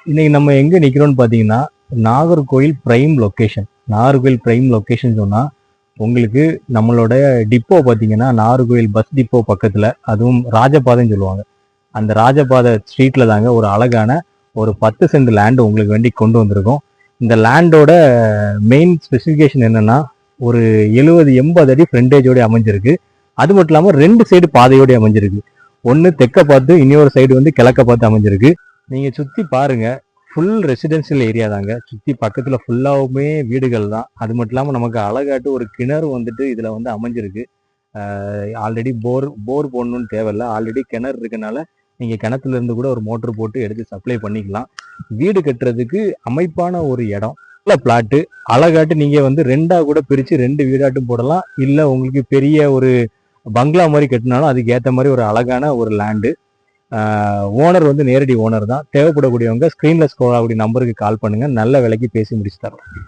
இன்னைக்கு நம்ம எங்க நிக்கிறோம்னு பாத்தீங்கன்னா Nagercoil prime location. Nagercoil prime location சொன்னா உங்களுக்கு நம்மளோட டிப்போ பாத்தீங்கன்னா நாகர்கோயில் பஸ் டிப்போ பக்கத்துல, அதுவும் ராஜபாதைன்னு சொல்லுவாங்க. அந்த ராஜபாதை ஸ்ட்ரீட்ல தாங்க ஒரு அழகான ஒரு 10 சென்ட் லேண்ட் உங்களுக்கு வேண்டி கொண்டு வந்திருக்கோம். இந்த லேண்டோட மெயின் ஸ்பெசிஃபிகேஷன் என்னன்னா ஒரு 70-80 அடி ஃப்ரண்டேஜோட அமைஞ்சிருக்கு. அது மட்டும் இல்லாம 2 சைடு பாதையோட அமைஞ்சிருக்கு. ஒன்னு தெற்க பார்த்து, இன்னொரு சைடு வந்து கிழக்க பார்த்து அமைஞ்சிருக்கு. நீங்க சுத்தி பாருங்க, ஃபுல் ரெசிடென்சியல் ஏரியா தாங்க. சுத்தி பக்கத்துல ஃபுல்லாவுமே வீடுகள் தான். அது மட்டும் இல்லாம நமக்கு அழகாட்டு ஒரு கிணறு வந்துட்டு இதுல வந்து அமைஞ்சிருக்கு. ஆல்ரெடி போர் போடணும்னு தேவையில்ல. ஆல்ரெடி கிணறு இருக்கனால நீங்க கிணத்துல இருந்து கூட ஒரு மோட்டர் போட்டு எடுத்து சப்ளை பண்ணிக்கலாம். வீடு கட்டுறதுக்கு அமைப்பான ஒரு இடம். நல்ல பிளாட்டு. அழகாட்டு நீங்க வந்து 2ஆ கூட பிரிச்சு 2 வீடாட்டும் போடலாம். இல்ல உங்களுக்கு பெரிய ஒரு பங்களா மாதிரி கட்டினாலும் அதுக்கு ஏத்த மாதிரி ஒரு அழகான ஒரு லேண்டு. ஓனர் வந்து நேரடி ஓனர் தான். தேவைப்படக்கூடியவங்க ஸ்கிரீன்ல ஸ்க்ரோல் ஆகக்கூடிய நம்பருக்கு கால் பண்ணுங்க. நல்ல விலைக்கு பேசி முடிச்சு தரோம்.